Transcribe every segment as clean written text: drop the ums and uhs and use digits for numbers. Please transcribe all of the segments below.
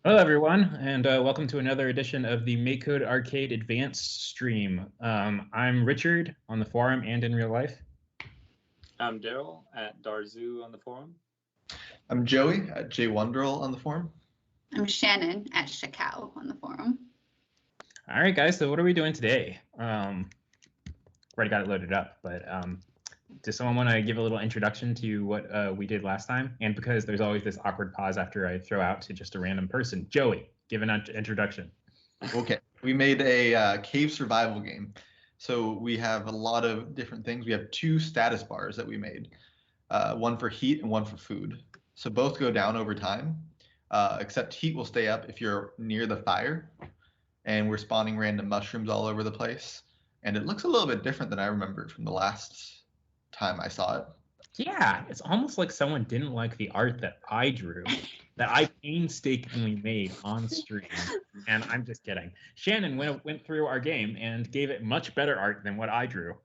Hello, everyone, and welcome to another edition of the MakeCode Arcade Advanced stream. I'm Richard on the forum and in real life. I'm Daryl at Darzoo on the forum. I'm Joey at JWonderl on the forum. I'm Shannon at Shakao on the forum. All right, guys, so what are we doing today? Already got it loaded up, but does someone want to give a little introduction to what we did last time? And because there's always this awkward pause after I throw out to just a random person, Joey, give an introduction. Okay, we made a cave survival game. So we have a lot of different things. We have two status bars that we made, one for heat and one for food. So both go down over time, except heat will stay up if you're near the fire. And we're spawning random mushrooms all over the place. And it looks a little bit different than I remembered from the last time I saw it. Yeah, it's almost like someone didn't like the art that I drew, that I painstakingly made on stream. And I'm just kidding. Shannon went through our game and gave it much better art than what I drew.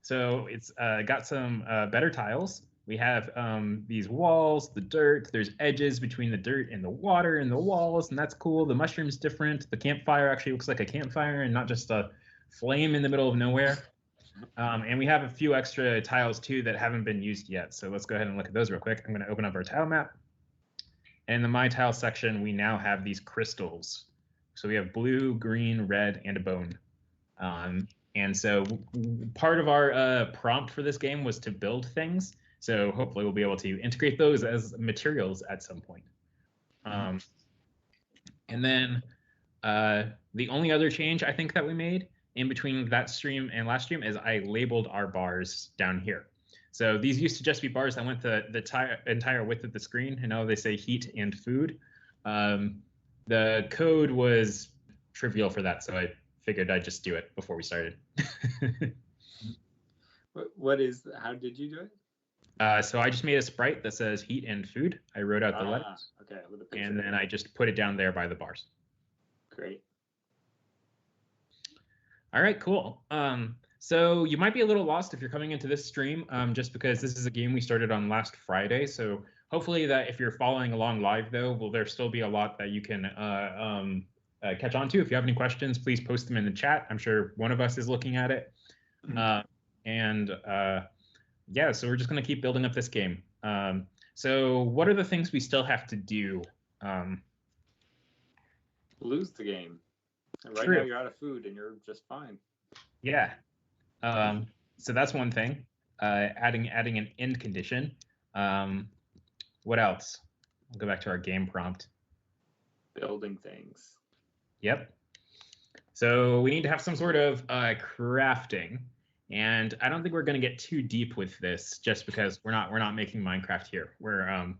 So it's got some better tiles. We have these walls, the dirt. There's edges between the dirt and the water and the walls, and that's cool. The mushroom's different. The campfire actually looks like a campfire and not just a flame in the middle of nowhere. And we have a few extra tiles too that haven't been used yet. So let's go ahead and look at those real quick. I'm going to open up our tile map. And in the My Tile section, we now have these crystals. So we have blue, green, red, and a bone. And so part of our prompt for this game was to build things. So hopefully we'll be able to integrate those as materials at some point. And then the only other change I think that we made in between that stream and last stream is I labeled our bars down here. So these used to just be bars that went the entire width of the screen, and now they say heat and food. The code was trivial for that, so I figured I'd just do it before we started. How did you do it? So I just made a sprite that says heat and food. I wrote out the letters. Okay, with a picture. And then I just put it down there by the bars. Great. All right, cool. So you might be a little lost if you're coming into this stream, just because this is a game we started on last Friday. So hopefully that if you're following along live, though, will there still be a lot that you can catch on to. If you have any questions, please post them in the chat. I'm sure one of us is looking at it. Yeah, so we're just going to keep building up this game. So what are the things we still have to do? Lose the game. And right True. now you're out of food and you're just fine. Yeah. So that's one thing. Adding an end condition. What else? I'll go back to our game prompt. Building things. Yep. So we need to have some sort of crafting, and I don't think we're going to get too deep with this, just because we're not making Minecraft here. We're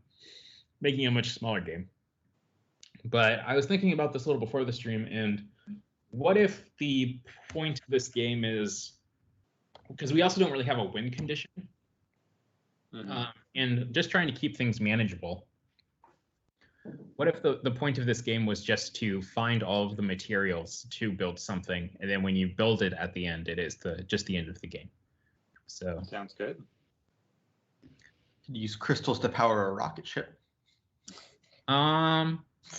making a much smaller game. But I was thinking about this a little before the stream, and what if the point of this game is, because we also don't really have a win condition, and just trying to keep things manageable. What if the point of this game was just to find all of the materials to build something, and then when you build it at the end, it is just the end of the game? So sounds good. Use crystals to power a rocket ship.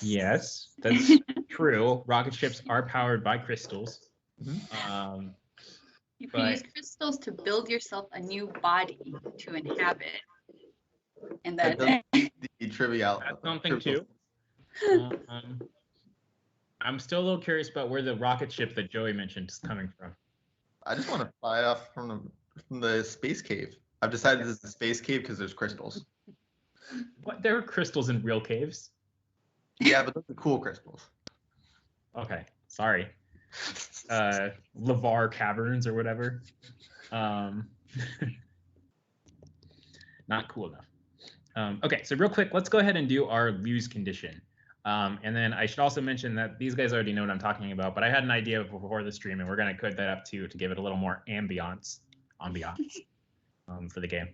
Yes, that's true. Rocket ships are powered by crystals. You can use crystals to build yourself a new body to inhabit. And then The trivial. That's something too. I'm still a little curious about where the rocket ship that Joey mentioned is coming from. I just want to fly off from the space cave. I've decided this is a space cave because there's crystals. What? There are crystals in real caves? Yeah, but those are cool crystals. Okay, sorry. Lavar Caverns or whatever. Not cool enough. Okay, so real quick, let's go ahead and do our lose condition. And then I should also mention that these guys already know what I'm talking about, but I had an idea before the stream, and we're going to code that up too to give it a little more ambiance for the game.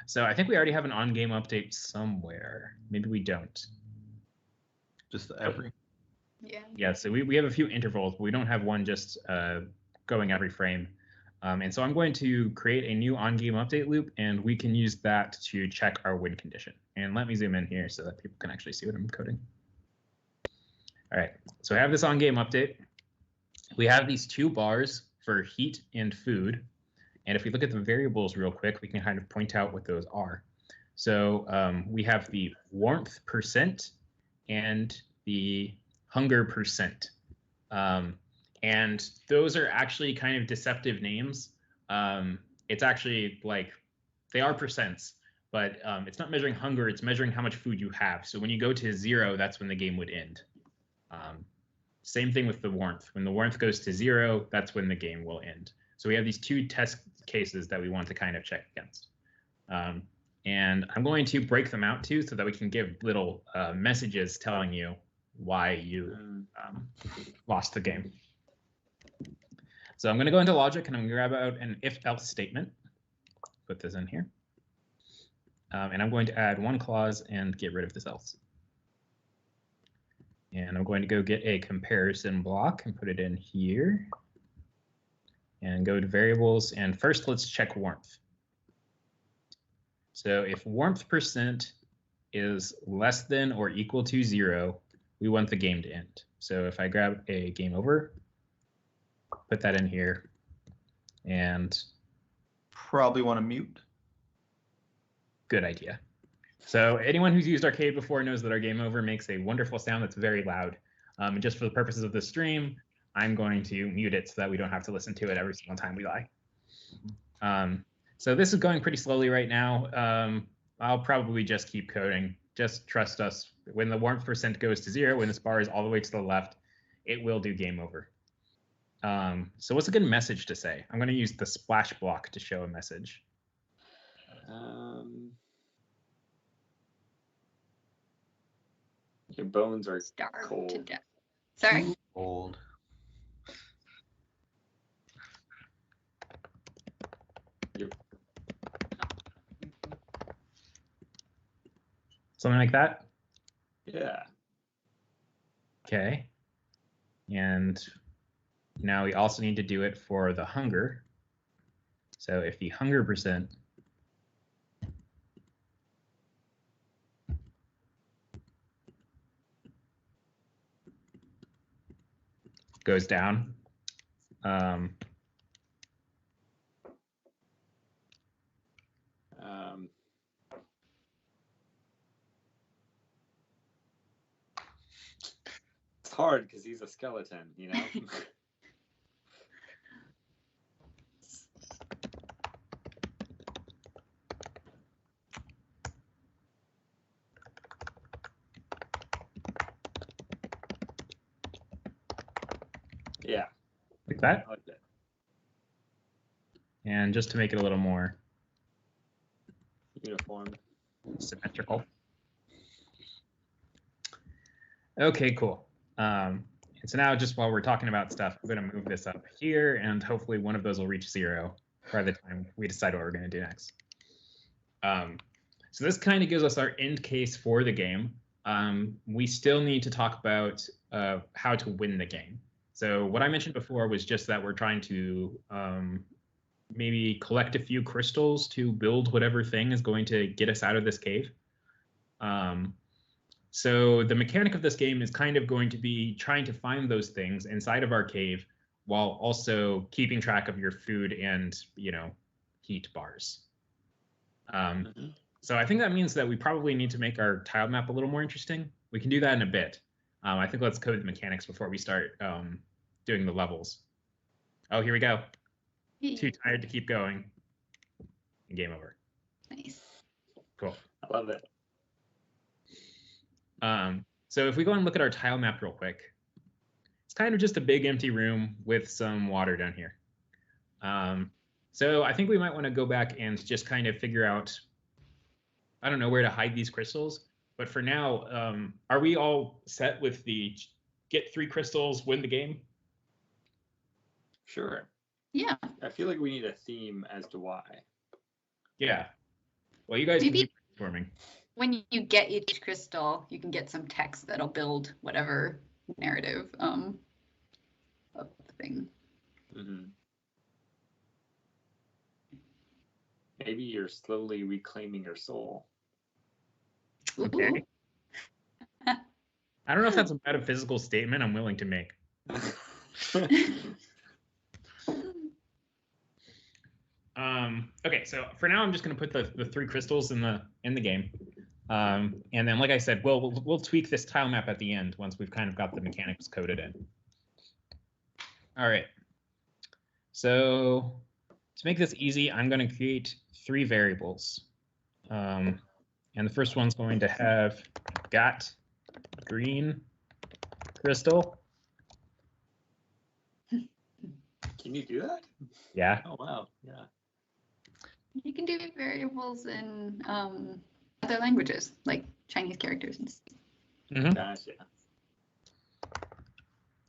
So I think we already have an on-game update somewhere. Maybe we don't. Just every. Yeah, so we have a few intervals, but we don't have one just going every frame. And so I'm going to create a new on-game update loop, and we can use that to check our win condition. And let me zoom in here so that people can actually see what I'm coding. All right, so I have this on-game update. We have these 2 bars for heat and food. And if we look at the variables real quick, we can kind of point out what those are. So we have the warmth percent and the hunger percent. And those are actually kind of deceptive names. It's actually like, they are percents, but it's not measuring hunger, it's measuring how much food you have. So when you go to 0, that's when the game would end. Same thing with the warmth. When the warmth goes to 0, that's when the game will end. So we have these 2 test cases that we want to kind of check against. And I'm going to break them out too so that we can give little messages telling you why you lost the game. So I'm going to go into logic and I'm going to grab out an if-else statement. Put this in here. And I'm going to add 1 clause and get rid of this else. And I'm going to go get a comparison block and put it in here. And go to variables. And first, let's check warmth. So if warmth percent is less than or equal to 0, we want the game to end. So if I grab a game over, put that in here, and Probably want to mute. good idea. So anyone who's used Arcade before knows that our game over makes a wonderful sound that's very loud. And just for the purposes of the stream, I'm going to mute it so that we don't have to listen to it every single time we lie. So this is going pretty slowly right now. I'll probably just keep coding. Just trust us. When the warmth percent goes to 0, when this bar is all the way to the left, it will do game over. So what's a good message to say? I'm going to use the splash block to show a message. Your bones are Starved cold. to death. Sorry. Old. Something like that? Yeah. Okay. And now we also need to do it for the hunger. So if the hunger percent goes down, it's hard because he's a skeleton, you know? Yeah, like that. I like that. And just to make it a little more Uniform. symmetrical. Okay, cool. And so now just while we're talking about stuff, I'm going to move this up here, and hopefully one of those will reach 0 by the time we decide what we're going to do next. So this kind of gives us our end case for the game. We still need to talk about how to win the game. So what I mentioned before was just that we're trying to maybe collect a few crystals to build whatever thing is going to get us out of this cave. So the mechanic of this game is kind of going to be trying to find those things inside of our cave while also keeping track of your food and, you know, heat bars. So I think that means that we probably need to make our tile map a little more interesting. We can do that in a bit. I think let's code the mechanics before we start doing the levels. Oh, here we go. Too tired to keep going. Game over. Nice. Cool. I love it. So if we go and look at our tile map real quick, it's kind of just a big empty room with some water down here. So I think we might want to go back and just kind of figure out, I don't know where to hide these crystals. But for now, are we all set with the get 3 crystals, win the game? Sure. Yeah. I feel like we need a theme as to why. Yeah. Well, you guys Maybe can keep brainstorming. when you get each crystal, you can get some text that'll build whatever narrative of the thing. Mm-hmm. Maybe you're slowly reclaiming your soul. Okay. I don't know if that's a metaphysical statement I'm willing to make. Okay, so for now I'm just going to put the 3 crystals in the game, and then like I said, we'll tweak this tile map at the end once we've kind of got the mechanics coded in. All right. So to make this easy, I'm going to create 3 variables, and the first one's going to have got green crystal. Can you do that? Yeah. Oh wow. Yeah. You can do variables in other languages, like Chinese characters and stuff. Mm-hmm. Gotcha.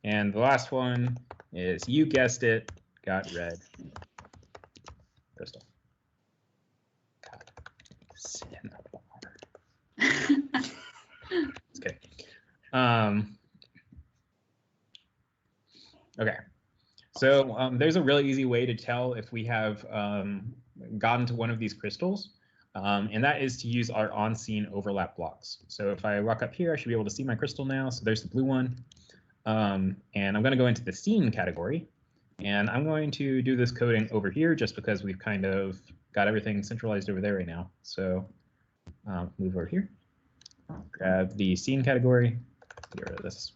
And the last one is, you guessed it, got red crystal. God. It's good. Okay. So there's a really easy way to tell if we have gotten to one of these crystals, and that is to use our on-scene overlap blocks. So if I walk up here, I should be able to see my crystal now. So there's the blue one. And I'm going to go into the scene category, and I'm going to do this coding over here just because we've kind of got everything centralized over there right now. So move over here, grab the scene category, get rid of this.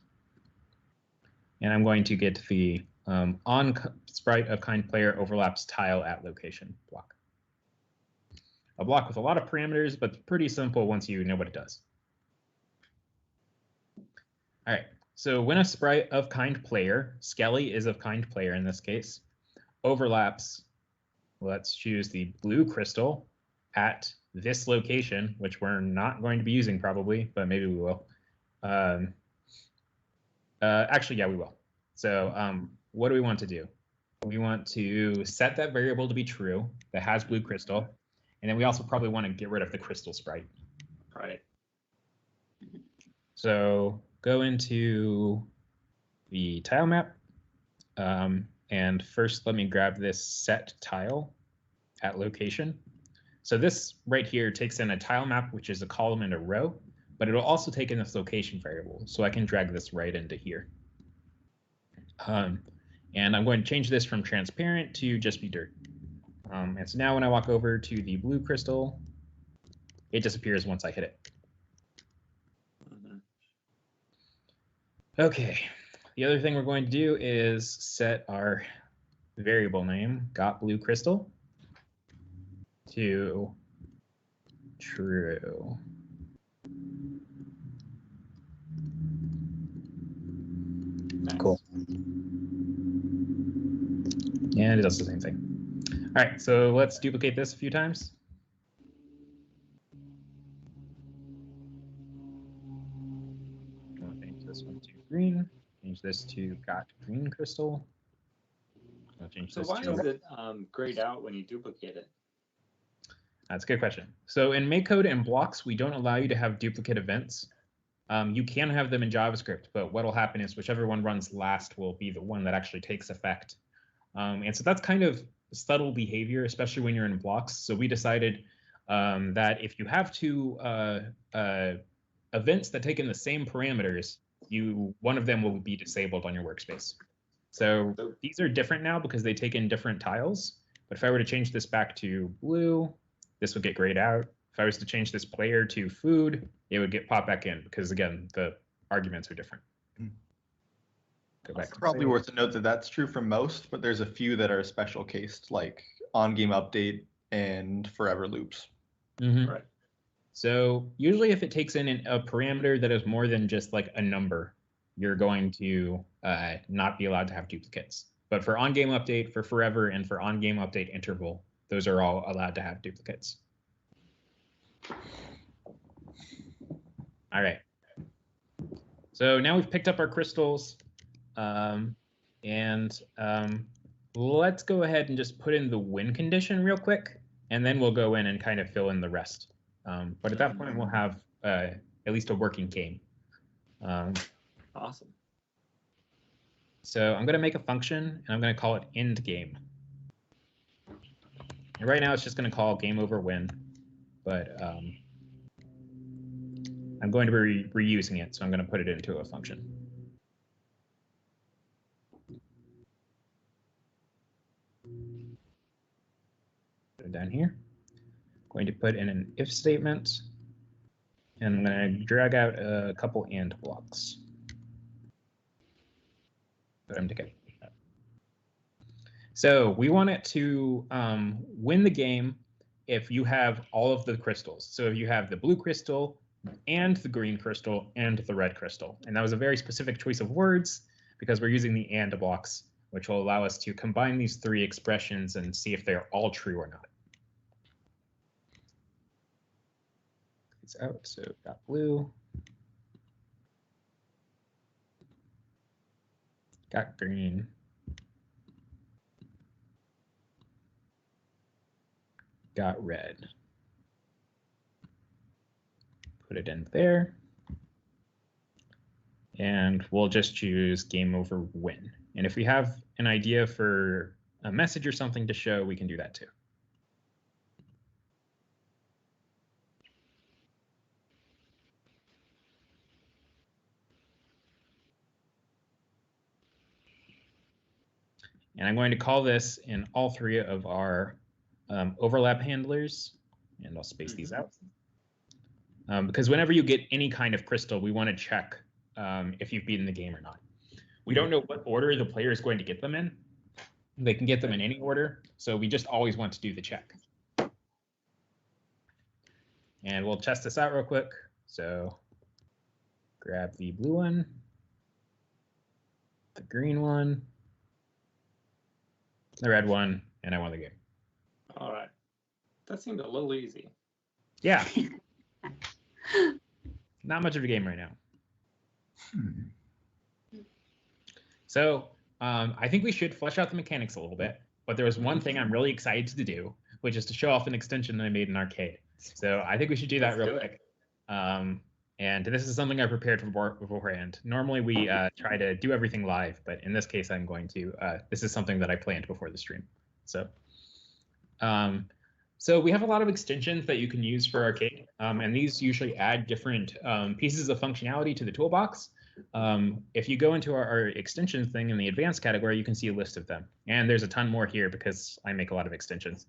And I'm going to get the on sprite of kind player overlaps tile at location block. A block with a lot of parameters, but pretty simple once you know what it does. All right, so when a sprite of kind player, Skelly is of kind player in this case, overlaps, let's choose the blue crystal at this location, which we're not going to be using probably, but maybe we will. Actually, yeah, we will. So what do we want to do? We want to set that variable to be true that has blue crystal. And then we also probably want to get rid of the crystal sprite. Right. So go into the tile map. And first, let me grab this set tile at location. So this right here takes in a tile map, which is a column and a row, but it'll also take in this location variable. So I can drag this right into here. And I'm going to change this from transparent to just be dirt. And so now when I walk over to the blue crystal, it disappears once I hit it. Mm-hmm. Okay, the other thing we're going to do is set our variable name, got blue crystal, to true. Nice. Cool. And it does the same thing. All right, so let's duplicate this a few times. I'll change this one to green. Change this to got green crystal. I'll change So this why to is it grayed out when you duplicate it? That's a good question. So in MakeCode and blocks, we don't allow you to have duplicate events. You can have them in JavaScript, but what will happen is whichever one runs last will be the one that actually takes effect. And so that's kind of subtle behavior, especially when you're in blocks. So we decided that if you have 2 events that take in the same parameters, one of them will be disabled on your workspace. So these are different now because they take in different tiles. But if I were to change this back to blue, this would get grayed out. If I was to change this player to food, it would get popped back in because, again, the arguments are different. Go back. It's probably worth a note that that's true for most, but there's a few that are special cased, like on-game update and forever loops. Mm-hmm. Right. So usually if it takes in a parameter that is more than just like a number, you're going to not be allowed to have duplicates. But for on-game update, for forever, and for on-game update interval, those are all allowed to have duplicates. All right. So now we've picked up our crystals. Let's go ahead and just put in the win condition real quick, and then we'll go in and kind of fill in the rest. But at that point, we'll have at least a working game. Awesome. So I'm going to make a function, and I'm going to call it end game. And right now, it's just going to call game over win. But I'm going to be reusing it, so I'm going to put it into a function. Put it down here. Going to put in an if statement, and I'm going to drag out a couple and blocks. Put them together. So we want it to win the game if you have all of the crystals. So if you have the blue crystal and the green crystal and the red crystal. And that was a very specific choice of words because we're using the and blocks, which will allow us to combine these three expressions and see if they're all true or not. It's out, so got blue. Got green. Got red. Put it in there. And we'll just choose game over win. And if we have an idea for a message or something to show, we can do that too. And I'm going to call this in all three of our overlap handlers, and I'll space these out. Because whenever you get any kind of crystal, we want to check if you've beaten the game or not. We don't know what order the player is going to get them in. They can get them in any order, so we just always want to do the check. And we'll test this out real quick. So grab the blue one, the green one, the red one, and I won the game. All right. That seemed a little easy. Yeah. Not much of a game right now. So I think we should flesh out the mechanics a little bit, but there was one thing I'm really excited to do, which is to show off an extension that I made in Arcade. So I think we should do that real quick. And this is something I prepared for beforehand. Normally we try to do everything live, but in this case I'm going to, this is something that I planned before the stream. So so we have a lot of extensions that you can use for Arcade, and these usually add different pieces of functionality to the toolbox. If you go into our extensions thing in the advanced category, you can see a list of them. And there's a ton more here because I make a lot of extensions.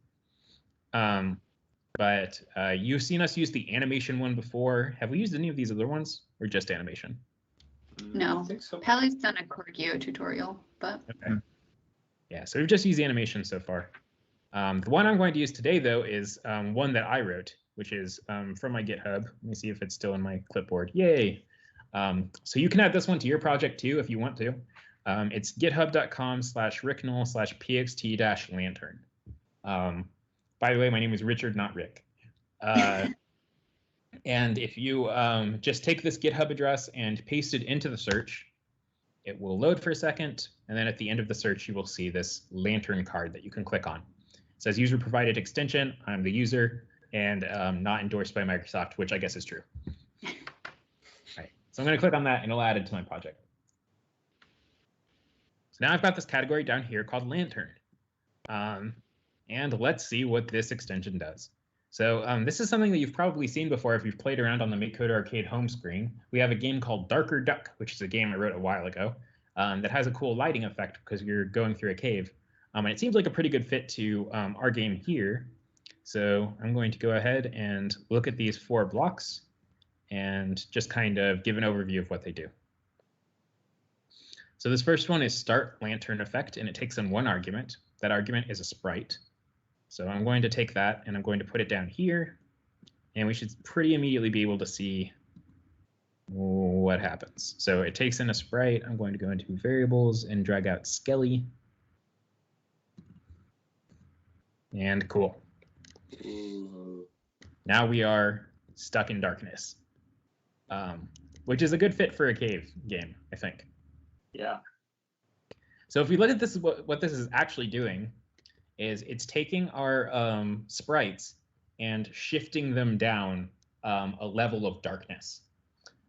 But you've seen us use the animation one before. Have we used any of these other ones or just animation? No, I think so. Pally's done a Corgio tutorial, but Okay. Yeah, so we've just used the animation so far. The one I'm going to use today, though, is one that I wrote, which is from my GitHub. Let me see if it's still in my clipboard. Yay! So you can add this one to your project, too, if you want to. It's github.com/ricknell/pxt-lantern. By the way, my name is Richard, not Rick. And if you just take this GitHub address and paste it into the search, it will load for a second. And then at the end of the search, you will see this lantern card that you can click on. It says user provided extension. I'm the user and not endorsed by Microsoft, which I guess is true. All right, so I'm going to click on that and it'll add it to my project. So now I've got this category down here called lantern. And let's see what this extension does. So this is something that you've probably seen before if you've played around on the MakeCode Arcade home screen. We have a game called Darker Duck, which is a game I wrote a while ago that has a cool lighting effect because you're going through a cave. And it seems like a pretty good fit to our game here. So I'm going to go ahead and look at these 4 blocks and just kind of give an overview of what they do. So this first one is start lantern effect, and it takes in one argument. That argument is a sprite. So I'm going to take that and I'm going to put it down here, and we should pretty immediately be able to see what happens. So it takes in a sprite. I'm going to go into variables and drag out Skelly. And cool. Now we are stuck in darkness, which is a good fit for a cave game, I think. Yeah. So if we look at this, what this is actually doing is it's taking our sprites and shifting them down a level of darkness.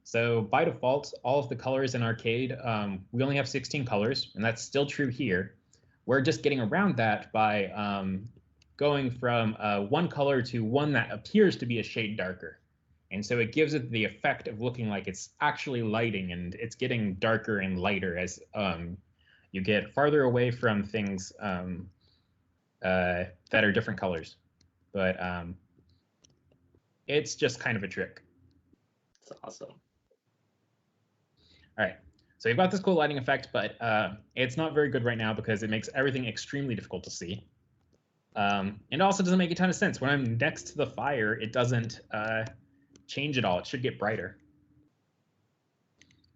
So by default, all of the colors in Arcade, we only have 16 colors, and that's still true here. We're just getting around that by going from one color to one that appears to be a shade darker. And so it gives it the effect of looking like it's actually lighting, and it's getting darker and lighter as you get farther away from things that are different colors. But it's just kind of a trick. That's awesome. All right, so you've got this cool lighting effect, but it's not very good right now because it makes everything extremely difficult to see. It also doesn't make a ton of sense. When I'm next to the fire, it doesn't change at all. It should get brighter.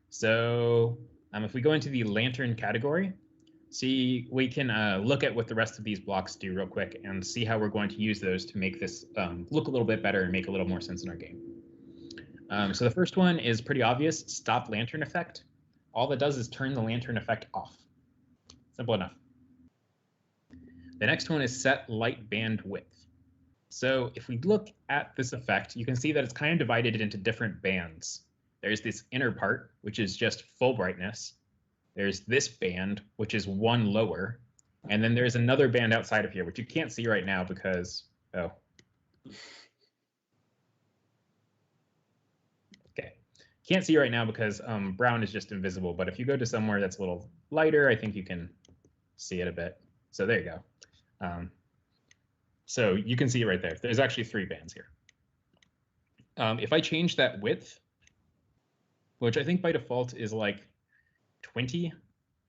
So if we go into the lantern category, see, we can look at what the rest of these blocks do real quick and see how we're going to use those to make this look a little bit better and make a little more sense in our game. So the first one is pretty obvious, stop lantern effect. All that does is turn the lantern effect off. Simple enough. The next one is set light band width. So if we look at this effect, you can see that it's kind of divided into different bands. There's this inner part, which is just full brightness. There's this band, which is one lower. And then there's another band outside of here, which you can't see right now because, oh. Okay, can't see right now because brown is just invisible. But if you go to somewhere that's a little lighter, I think you can see it a bit. So there you go. So you can see it right there. There's actually 3 bands here. If I change that width, which I think by default is like 20,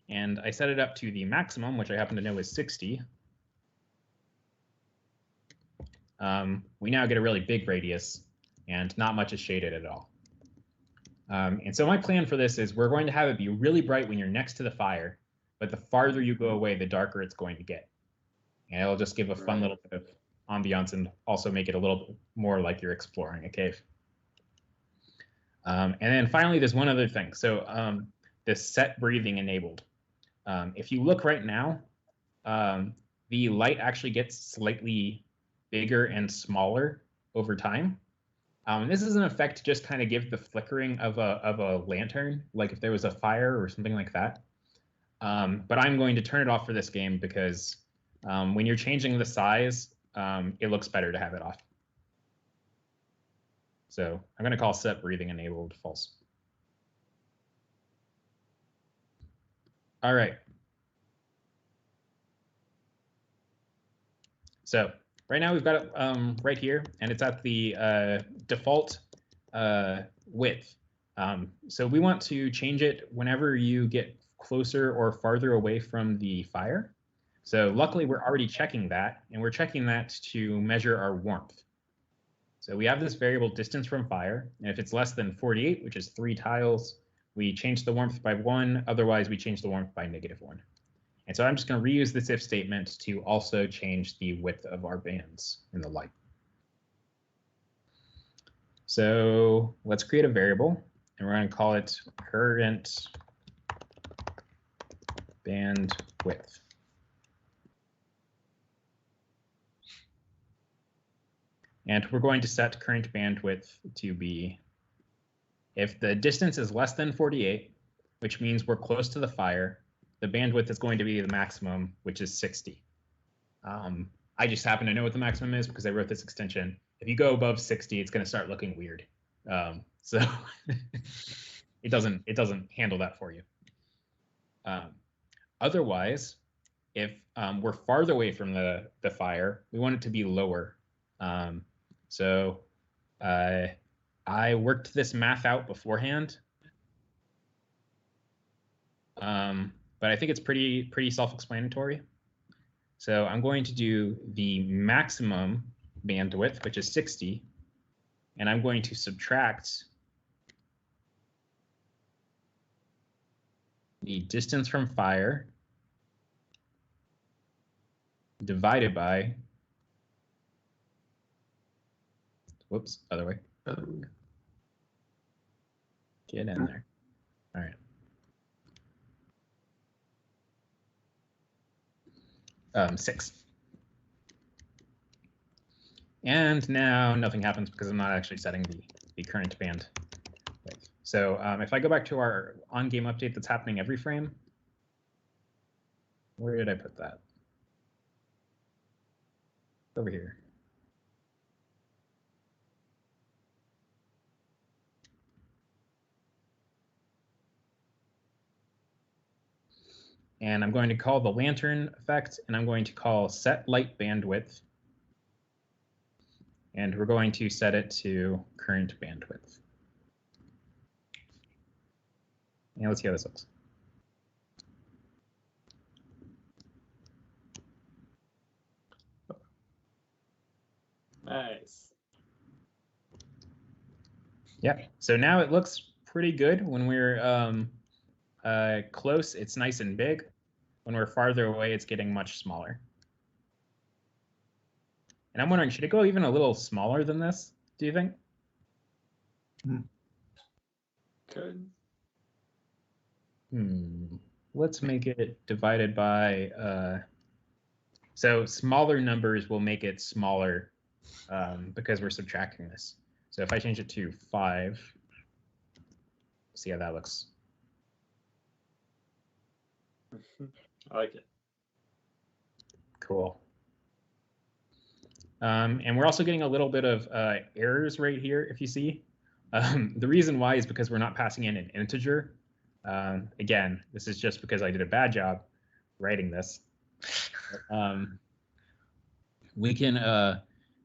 and I set it up to the maximum, which I happen to know is 60, we now get a really big radius, and not much is shaded at all. And so my plan for this is we're going to have it be really bright when you're next to the fire, but the farther you go away, the darker it's going to get. And it'll just give a fun little bit of ambiance and also make it a little bit more like you're exploring a cave. And then finally, there's one other thing. So this set breathing enabled. If you look right now, the light actually gets slightly bigger and smaller over time. This is an effect to just kind of give the flickering of a lantern, like if there was a fire or something like that. But I'm going to turn it off for this game because when you're changing the size, it looks better to have it off. So I'm going to call set breathing enabled false. All right. So right now we've got it right here, and it's at the default width. So we want to change it whenever you get closer or farther away from the fire. So luckily we're already checking that, and we're checking that to measure our warmth. So we have this variable distance from fire, and if it's less than 48, which is 3 tiles, we change the warmth by 1, otherwise we change the warmth by -1. And so I'm just going to reuse this if statement to also change the width of our bands in the light. So let's create a variable, and we're going to call it current band width. And we're going to set current bandwidth to be, if the distance is less than 48, which means we're close to the fire, the bandwidth is going to be the maximum, which is 60. I just happen to know what the maximum is because I wrote this extension. If you go above 60, it's going to start looking weird. So it doesn't handle that for you. Otherwise, if we're farther away from the fire, we want it to be lower. So I worked this math out beforehand, but I think it's pretty self-explanatory. So I'm going to do the maximum bandwidth, which is 60, and I'm going to subtract the distance from fire divided by, whoops, other way. Get in there. All right. 6. And now nothing happens because I'm not actually setting the current band width. So if I go back to our on-game update that's happening every frame, where did I put that? Over here. And I'm going to call the lantern effect, and I'm going to call set light bandwidth. And we're going to set it to current bandwidth. And let's see how this looks. Nice. Yeah, so now it looks pretty good. When we're close, it's nice and big. When we're farther away, it's getting much smaller. And I'm wondering, should it go even a little smaller than this, do you think? Good. Let's make it divided by, so smaller numbers will make it smaller because we're subtracting this. So if I change it to 5, see how that looks. I like it. Cool. And we're also getting a little bit of errors right here, if you see. The reason why is because we're not passing in an integer. Again, this is just because I did a bad job writing this. We can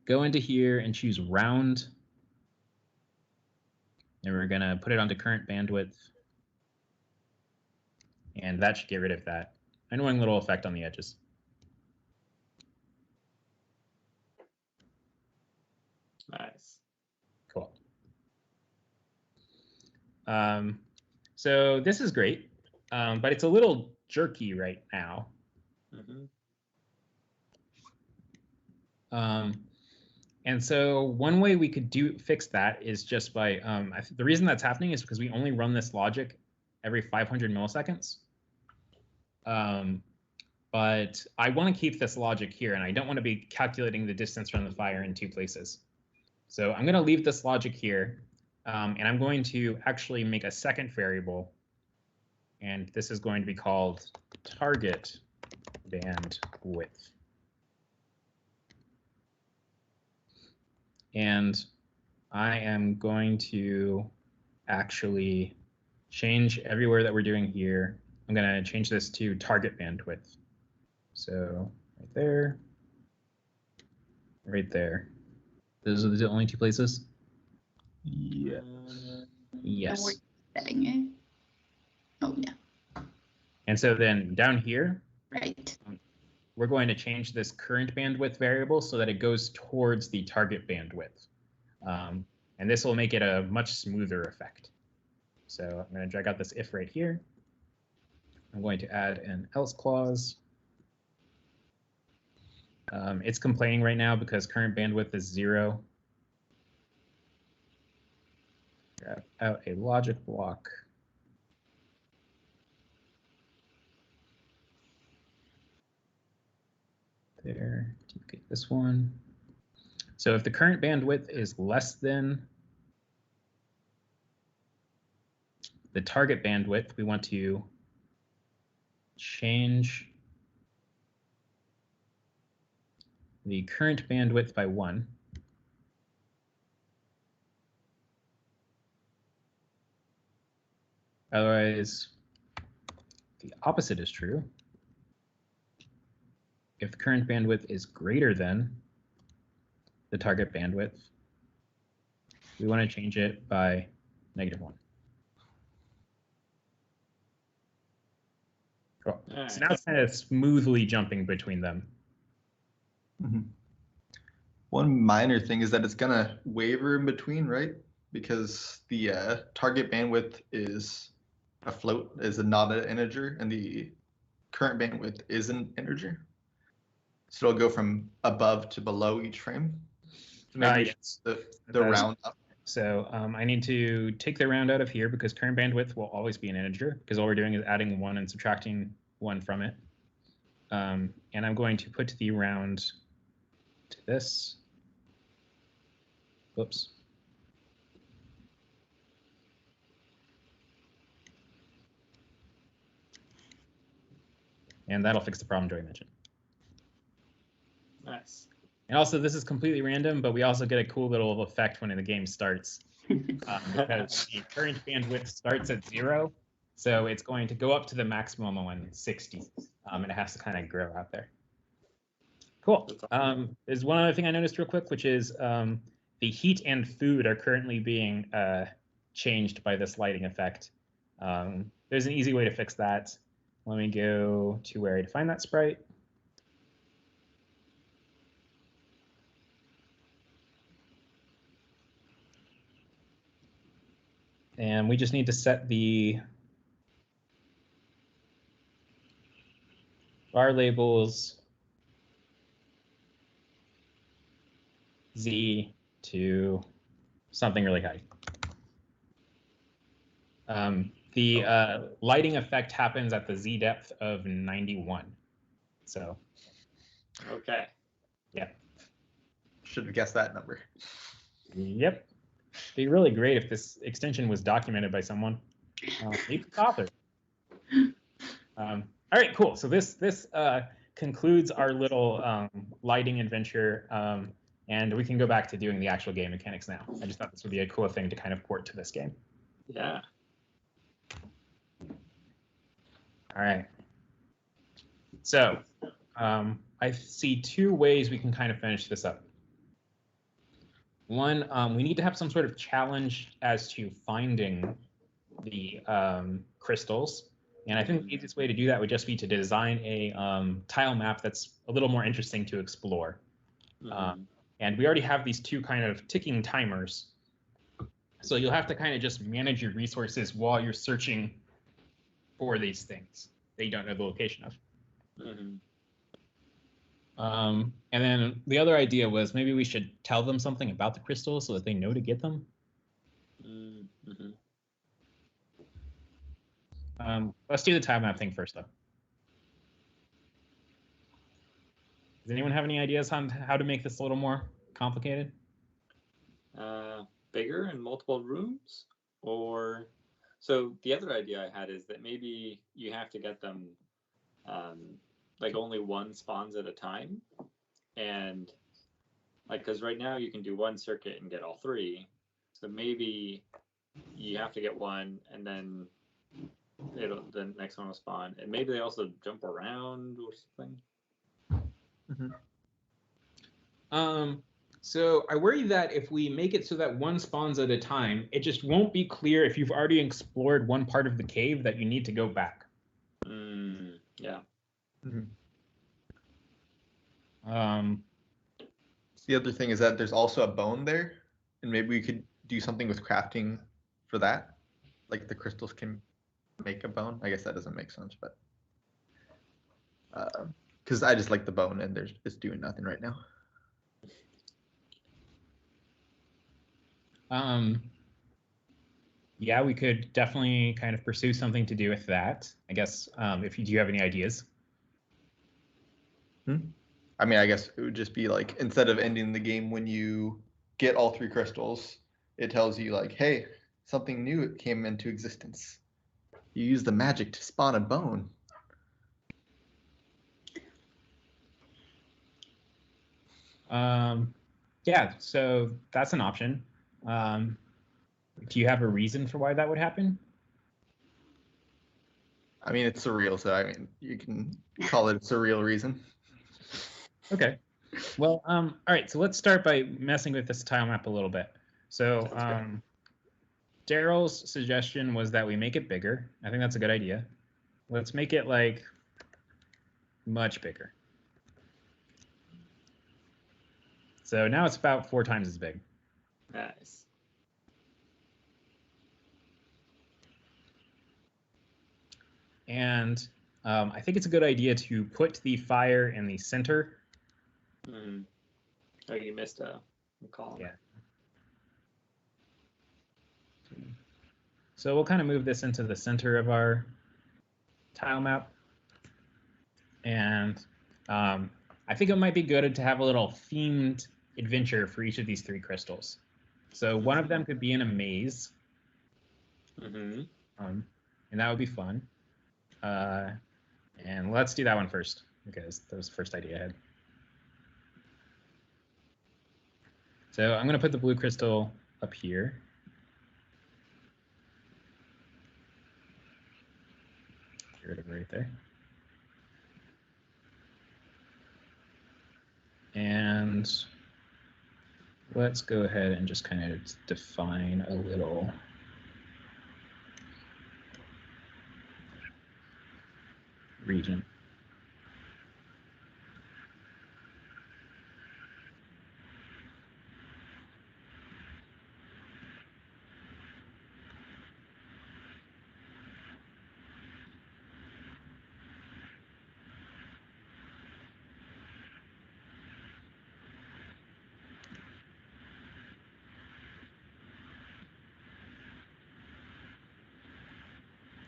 go into here and choose round. And we're going to put it onto current bandwidth. And that should get rid of that annoying little effect on the edges. Nice. Cool. So this is great, but it's a little jerky right now. And so one way we could fix that is just by, the reason that's happening is because we only run this logic every 500 milliseconds. But I want to keep this logic here, and I don't want to be calculating the distance from the fire in 2 places. So I'm going to leave this logic here, and I'm going to actually make a second variable, and this is going to be called target bandwidth. And I am going to actually change everywhere that we're doing here. I'm going to change this to target bandwidth. So right there, right there. Those are the only 2 places? Yeah. Yes. And we're setting it. Oh, yeah. And so then down here, Right. we're going to change this current bandwidth variable so that it goes towards the target bandwidth. And this will make it a much smoother effect. So I'm going to drag out this if right here. I'm going to add an else clause. It's complaining right now because current bandwidth is 0. Grab out a logic block. There, duplicate this one. So if the current bandwidth is less than the target bandwidth, we want to change the current bandwidth by 1. Otherwise, the opposite is true. If the current bandwidth is greater than the target bandwidth, we want to change it by -1. Cool. Right. So now it's kind of smoothly jumping between them. One minor thing is that it's going to waver in between, right? Because the target bandwidth is a float, is not an integer, and the current bandwidth is an integer. So it'll go from above to below each frame. So maybe Yes. the round up. So I need to take the round out of here because current bandwidth will always be an integer because all we're doing is adding 1 and subtracting 1 from it. And I'm going to put the round to this. Whoops. And that'll fix the problem Joey mentioned. Nice. And also, this is completely random, but we also get a cool little effect when the game starts. Because the current bandwidth starts at 0, So it's going to go up to the maximum on 60, and it has to kind of grow out there. Cool. There's one other thing I noticed real quick, which is the heat and food are currently being changed by this lighting effect. There's an easy way to fix that. Let me go to where I define that sprite. And we just need to set the bar labels Z to something really high. The lighting effect happens at the Z depth of 91. So. Okay. Yeah. Should have guessed that number. Yep. It'd be really great if this extension was documented by someone. Maybe the author. All right, cool. So this concludes our little lighting adventure, and we can go back to doing the actual game mechanics now. I just thought this would be a cool thing to kind of port to this game. Yeah. All right. So I see two ways we can kind of finish this up. One, we need to have some sort of challenge as to finding the crystals. And I think the easiest way to do that would just be to design a tile map that's a little more interesting to explore. And we already have these two kind of ticking timers. So you'll have to kind of just manage your resources while you're searching for these things that you don't know the location of. And then the other idea was maybe we should tell them something about the crystals so that they know to get them. Let's do the tile map thing first, though. Does anyone have any ideas on how to make this a little more complicated? Bigger and multiple rooms? Or so the other idea I had is that maybe you have to get them like only one spawns at a time. And like, because right now you can do one circuit and get all three. So maybe you have to get one and then the next one will spawn. And maybe they also jump around or something. So I worry that if we make it so that one spawns at a time, it just won't be clear if you've already explored one part of the cave that you need to go back. Yeah. The other thing is that there's also a bone there, and maybe we could do something with crafting for that. Like the crystals can make a bone. I guess that doesn't make sense, but because I just like the bone and it's doing nothing right now. Yeah, we could definitely kind of pursue something to do with that. I guess if you do have any ideas. I mean, I guess it would just be like, instead of ending the game when you get all three crystals, it tells you like, hey, something new came into existence. You use the magic to spawn a bone. Yeah, so that's an option. Do you have a reason for why that would happen? I mean, it's surreal, so I mean, you can call it a surreal reason. Okay. Well, all right, so let's start by messing with this tile map a little bit. So Daryl's suggestion was that we make it bigger. I think that's a good idea. Let's make it like much bigger. So now it's about 4 times as big. Nice. And I think it's a good idea to put the fire in the center. Oh, you missed a column. Yeah. So we'll kind of move this into the center of our tile map. And I think it might be good to have a little themed adventure for each of these 3 crystals. So one of them could be in a maze. And that would be fun. And let's do that one first, because that was the first idea I had. So I'm going to put the blue crystal up here. rid of right there. And let's go ahead and just kind of define a little region.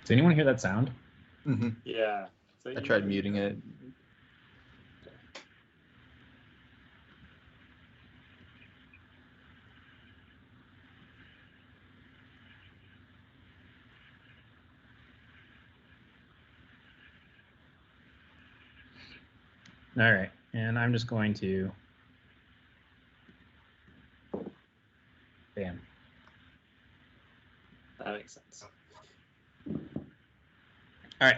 Does anyone hear that sound? Hmm. Yeah. So I tried muting it. All right, and I'm just going to, bam. That makes sense. All right,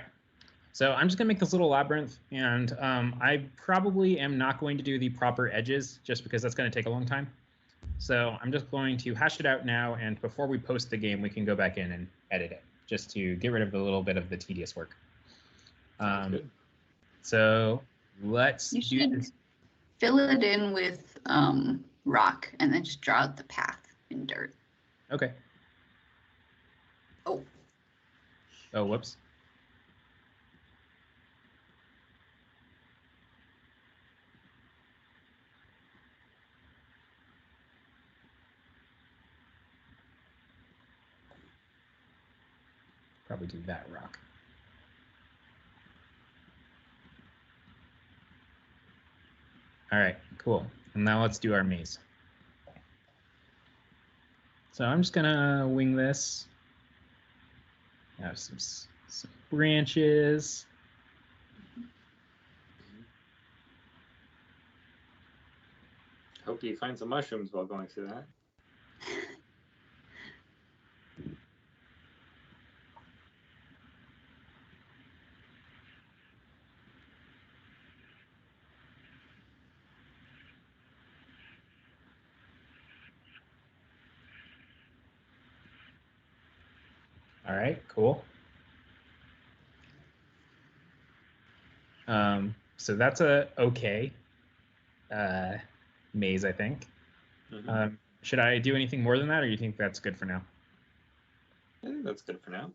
so I'm just gonna make this little labyrinth, and I probably am not going to do the proper edges just because that's gonna take a long time. So I'm just going to hash it out now, and before we post the game, we can go back in and edit it, just to get rid of a little bit of the tedious work. Sounds good. So let's You do should this. fill it in with rock and then just draw out the path in dirt. Okay. Oh. Oh, whoops. Probably do that rock. All right, cool. And now let's do our maze. So I'm just gonna wing this. Have some branches. Hope you find some mushrooms while going through that. All right, cool. So that's a okay maze, I think. Mm-hmm. Should I do anything more than that, or you think that's good for now? I think that's good for now.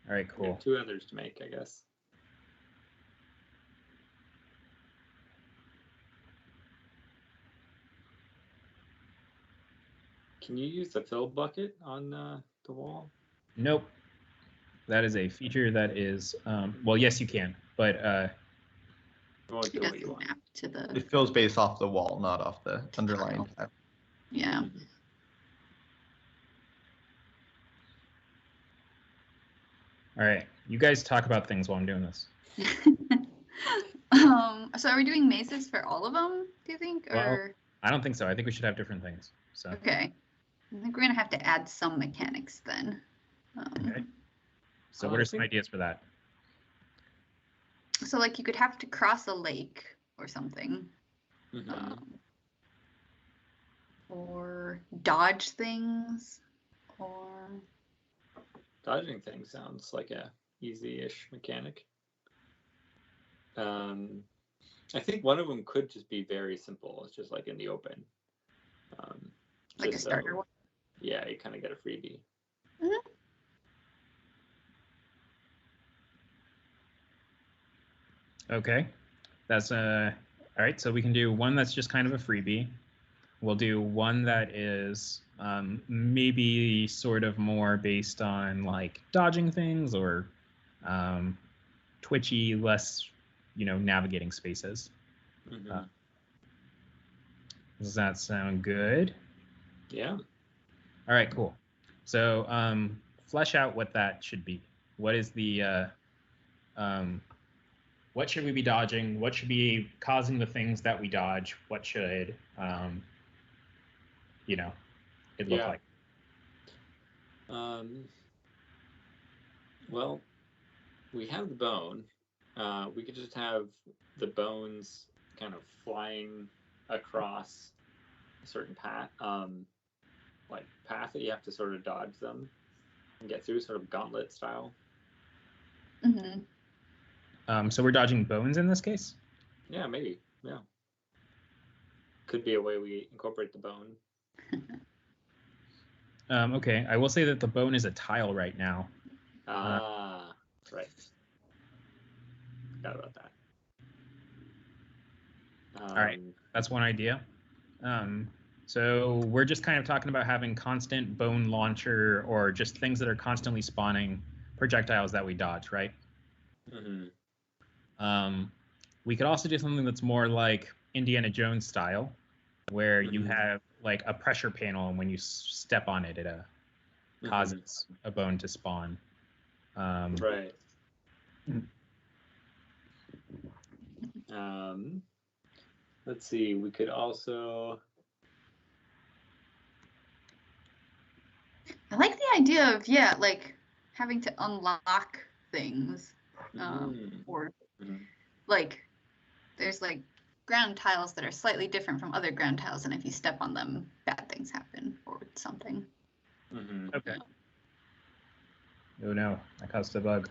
All right, We cool. have 2 others to make, I guess. Can you use the fill bucket on the wall? Nope. That is a feature that is, well, yes, you can, but It won't It do what doesn't you want. map to the It fills based off the wall, not off the underlying tile. tab. Yeah. all right. You guys talk about things while I'm doing this. So are we doing mazes for all of them, do you think? Well, Or I don't think so. I think we should have different things. So okay. I think we're gonna have to add some mechanics then. okay. So Oh, what I are some think- ideas for that? So like you could have to cross a lake or something. Mhm. Or dodge things, or Dodging things sounds like a easy-ish mechanic. I think one of them could just be very simple. It's just like in the open. like a just starter so- one. Yeah, you kind of get a freebie. Okay. That's all right. So we can do one that's just kind of a freebie. We'll do one that is maybe sort of more based on like dodging things or twitchy, less, navigating spaces. Mhm. Does that sound good? Yeah. All right, cool. So flesh out what that should be. What is the what should we be dodging? What should be causing the things that we dodge? What should it look Yeah. like? Well, we have the bone. We could just have the bones kind of flying across a certain path, path that you have to sort of dodge them and get through, sort of gauntlet style. Mm-hmm. So we're dodging bones in this case? Yeah, maybe. Yeah. Could be a way we incorporate the bone. Okay, I will say that the bone is a tile right now. Right. Forgot about that. All right, that's one idea. So we're just kind of talking about having constant bone launcher or just things that are constantly spawning projectiles that we dodge, right? Mm-hmm. We could also do something that's more like Indiana Jones style, where you have like a pressure panel, and when you step on it, it causes a bone to spawn. Right. Let's see. We could also. I like the idea of like having to unlock things, or like there's like ground tiles that are slightly different from other ground tiles, and if you step on them, bad things happen or something. Okay. Oh no, I caused a bug.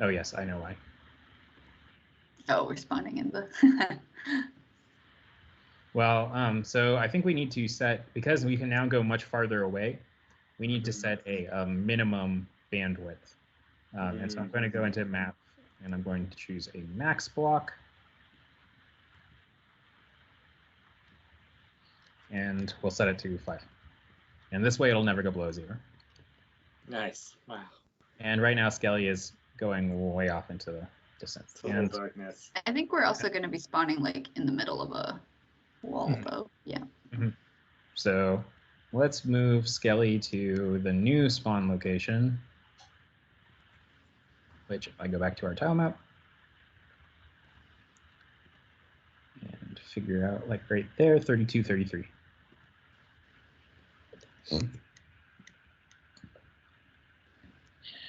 Oh yes, I know why. Oh, we're spawning in the. Well, so I think we need to set, because we can now go much farther away, we need to set a minimum bandwidth. And so I'm going to go into map, and I'm going to choose a max block. And we'll set it to 5. And this way it'll never go below 0. Nice. Wow. And right now Skelly is going way off into the distance. Total darkness. I think we're also going to be spawning like in the middle of a wall, though. Yeah. So let's move Skelly to the new spawn location, which if I go back to our tile map and figure out like right there, 32, 33.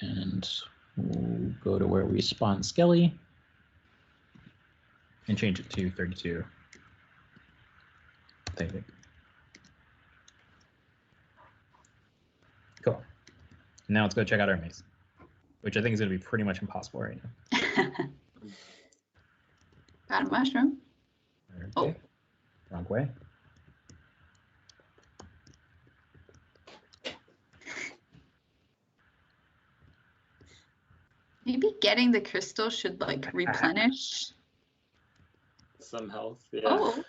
And we'll go to where we spawn Skelly and change it to 32. Cool. Now let's go check out our maze, which I think is going to be pretty much impossible right now. Got a mushroom. Okay. Oh. Wrong way. Maybe getting the crystal should like replenish some health. Yeah. Oh.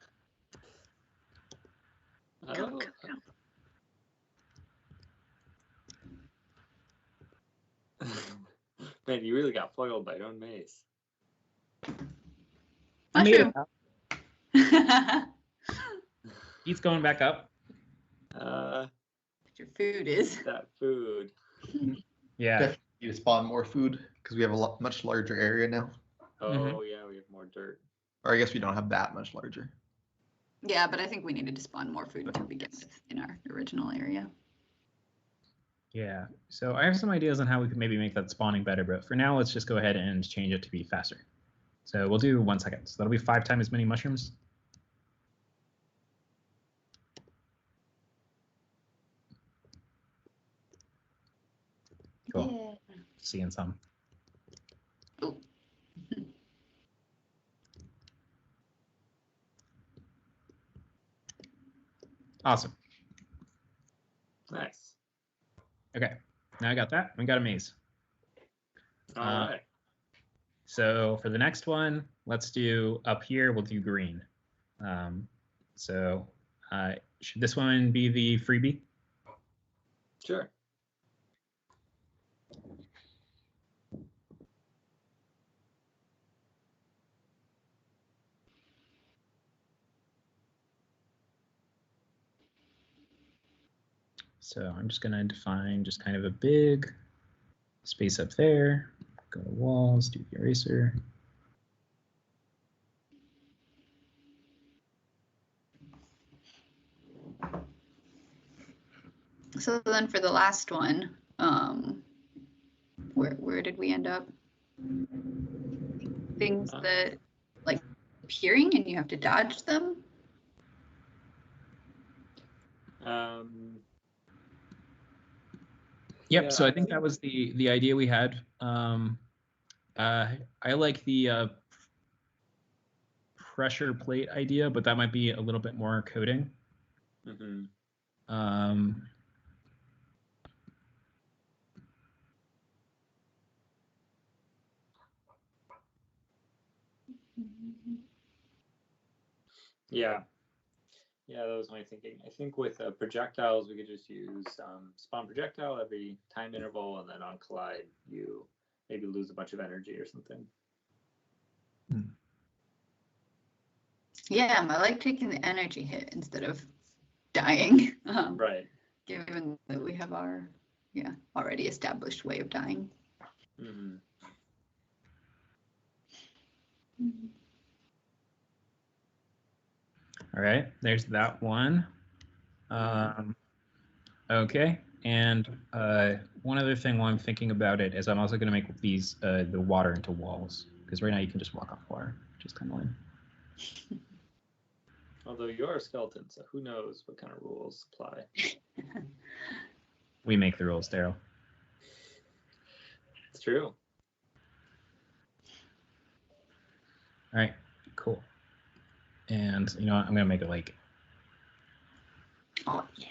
Go. Man, you really got foiled by your own maze. Mushroom. He's going back up. Your food is. That food. Yeah. Definitely need to spawn more food because we have a much larger area now. Oh yeah, we have more dirt. Or I guess we don't have that much larger. Yeah, but I think we needed to spawn more food to begin with in our original area. Yeah, so I have some ideas on how we could maybe make that spawning better, but for now, let's just go ahead and change it to be faster. So we'll do 1 second. So that'll be 5 times as many mushrooms. Cool. Yeah. Seeing some. Oh. Awesome. Nice. Okay, now I got that. We got a maze. All right. So for the next one, let's do up here, we'll do green. Should this one be the freebie? Sure. So I'm just going to define just kind of a big space up there. Go to walls, do the eraser. So then for the last one, where did we end up? Things that like appearing and you have to dodge them. Yep. Yeah, So I think that was the idea we had. I like the pressure plate idea, but that might be a little bit more coding. Mm-hmm. Yeah. Yeah, that was my thinking. I think with projectiles, we could just use spawn projectile every time interval, and then on collide, you maybe lose a bunch of energy or something. Yeah, I like taking the energy hit instead of dying. Right. Given that we have our already established way of dying. Mm-hmm. All right, there's that one. Okay, and one other thing while I'm thinking about it is I'm also going to make these the water into walls, because right now you can just walk off water, which is kind of lame. Although you're a skeleton, so who knows what kind of rules apply. We make the rules, Daryl. It's true. All right, cool. And you know what? I'm going to make a lake. Oh, yeah.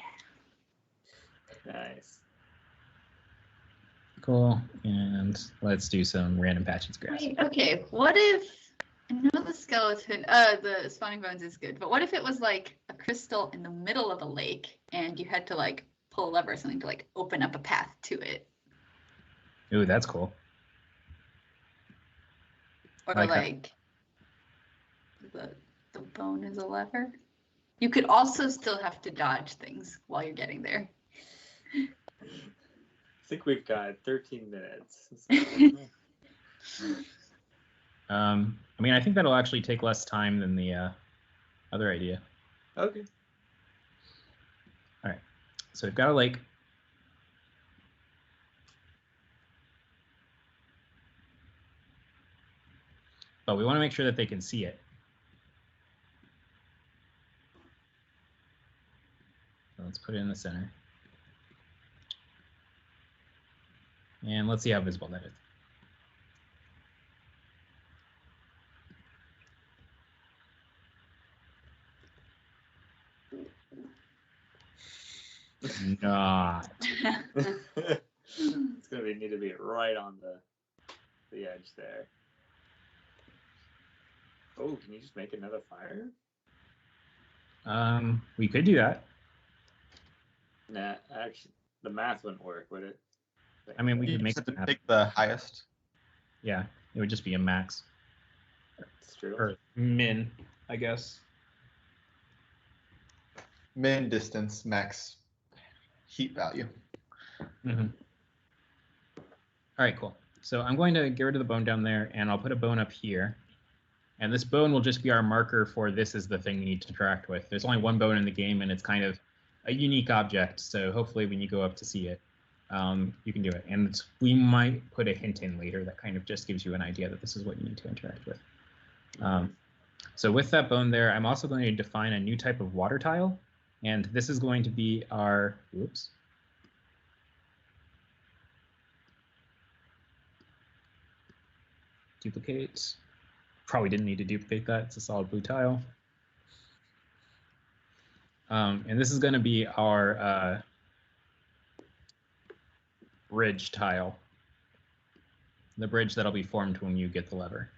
Nice. Cool, and let's do some random patches of grass. Wait, okay, what if, I know the skeleton, the spawning bones is good, but what if it was like a crystal in the middle of a lake and you had to like pull a lever or something to like open up a path to it? Ooh, that's cool. Or I like like the bone is a lever? You could also still have to dodge things while you're getting there. I think we've got 13 minutes. I mean, I think that'll actually take less time than the other idea. Okay. All right, so we've got a lake. But we want to make sure that they can see it. So let's put it in the center. And let's see how visible that is. Not. It's gonna need to be right on the edge there. Oh, can you just make another fire? We could do that. Nah, actually, the math wouldn't work, would it? I mean, we You could make just have to that. pick the highest. Yeah, it would just be a max. It's true. Or min, I guess. Min, distance, max heat value. Mm-hmm. All right, cool. So I'm going to get rid of the bone down there, and I'll put a bone up here. And this bone will just be our marker for this is the thing you need to interact with. There's only one bone in the game, and it's kind of a unique object. So hopefully when you go up to see it, you can do it. And we might put a hint in later that kind of just gives you an idea that this is what you need to interact with. So with that bone there, I'm also going to define a new type of water tile. And this is going to be our, whoops. Duplicate. Probably didn't need to duplicate that. It's a solid blue tile. And this is going to be our bridge tile. The bridge that'll be formed when you get the lever.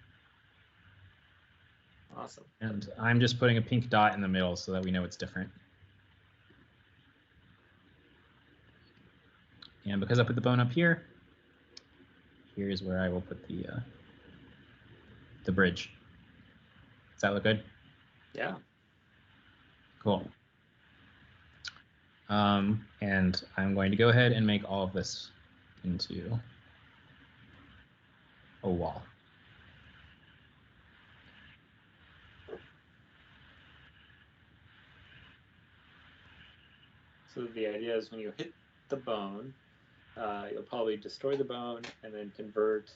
Awesome. And I'm just putting a pink dot in the middle so that we know it's different. And because I put the bone up here, here's where I will put the bridge. Does that look good? Yeah. Cool. And I'm going to go ahead and make all of this into a wall. So the idea is when you hit the bone, you'll probably destroy the bone and then convert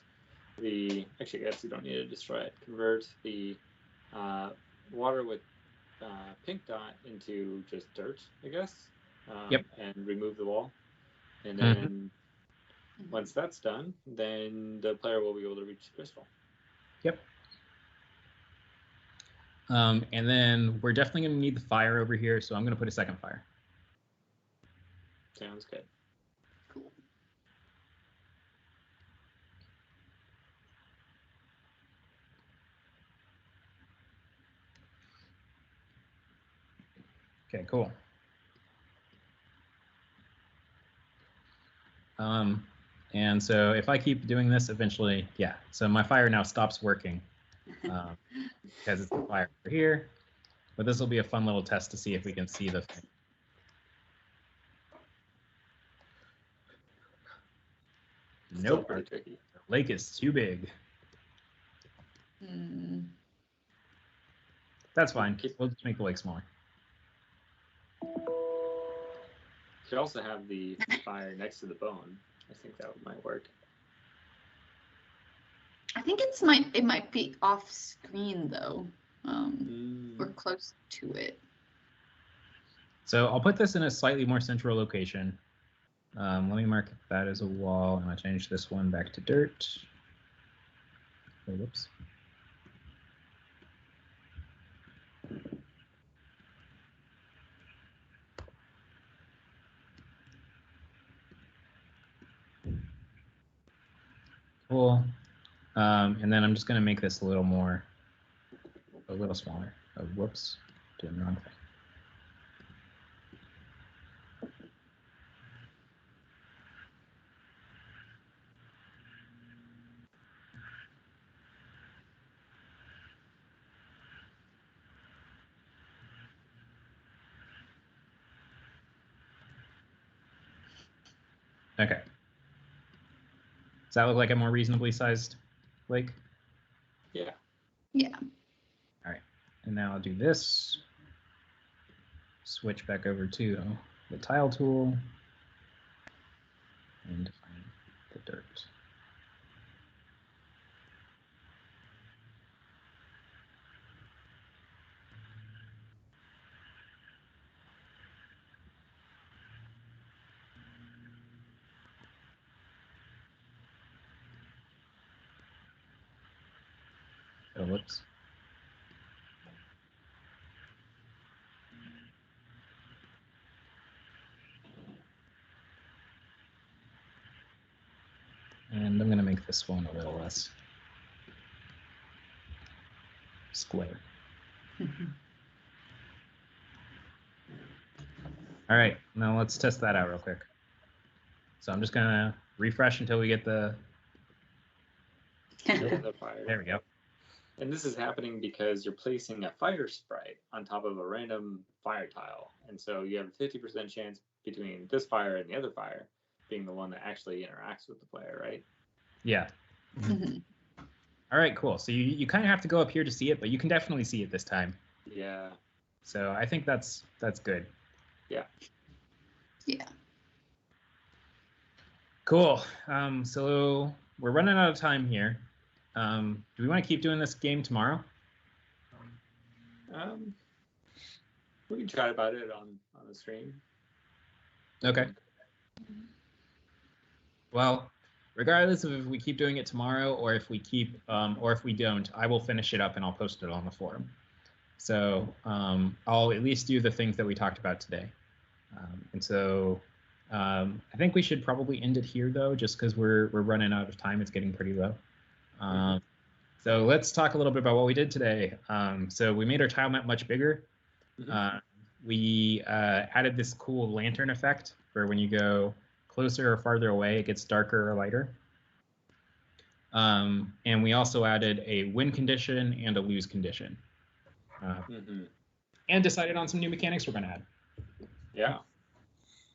the. Actually, I guess you don't need to destroy it. Convert the water with pink dot into just dirt, I guess. Yep. And remove the wall. And Mhm. then once that's done, then the player will be able to reach the crystal. Yep. And then we're definitely going to need the fire over here, so I'm going to put a second fire. Sounds good. Cool. Okay, cool. And so if I keep doing this, eventually, yeah. So my fire now stops working because it's a fire over here. But this will be a fun little test to see if we can see the thing. Still Nope, our pretty tricky. lake is too big. That's fine. We'll just make the lake smaller. You could also have the fire next to the bone. I think that might work. I think it might be off screen though. We're close to it. So I'll put this in a slightly more central location. Let me mark that as a wall, and I'll change this one back to dirt. Oh, whoops. Cool. And then I'm just going to make this a little smaller. Oh, whoops, doing the wrong thing. Okay. Does that look like a more reasonably sized lake? Yeah. Yeah. All right. And now I'll do this. Switch back over to the tile tool and define the dirt. Oh, whoops. And I'm going to make this one a little less square. All right, now let's test that out real quick. So I'm just going to refresh until we get the fire. There we go. And this is happening because you're placing a fire sprite on top of a random fire tile. And so you have a 50% chance between this fire and the other fire being the one that actually interacts with the player, right? Yeah. All right, cool. So you kind of have to go up here to see it, but you can definitely see it this time. Yeah. So I think that's good. Yeah. Yeah. Cool. So we're running out of time here. Do we want to keep doing this game tomorrow? We can chat about it on the stream. Okay. Well, regardless of if we keep doing it tomorrow or if we keep or if we don't, I will finish it up and I'll post it on the forum. So I'll at least do the things that we talked about today. And so I think we should probably end it here though, just because we're running out of time. It's getting pretty low. So let's talk a little bit about what we did today. So we made our tile map much bigger. We added this cool lantern effect where when you go closer or farther away, it gets darker or lighter. And we also added a win condition and a lose condition. And decided on some new mechanics we're going to add. Yeah.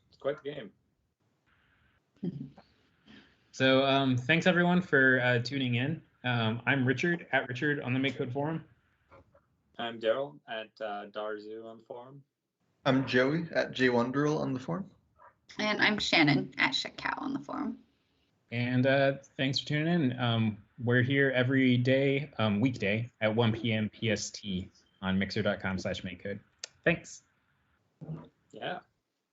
It's quite the game. So thanks everyone for tuning in. I'm Richard at Richard on the MakeCode forum. I'm Daryl at Darzu on the forum. I'm Joey at J1Drill on the forum. And I'm Shannon at Shekcow on the forum. And thanks for tuning in. We're here every day, weekday at 1 p.m. PST on mixer.com/makecode. Thanks. Yeah.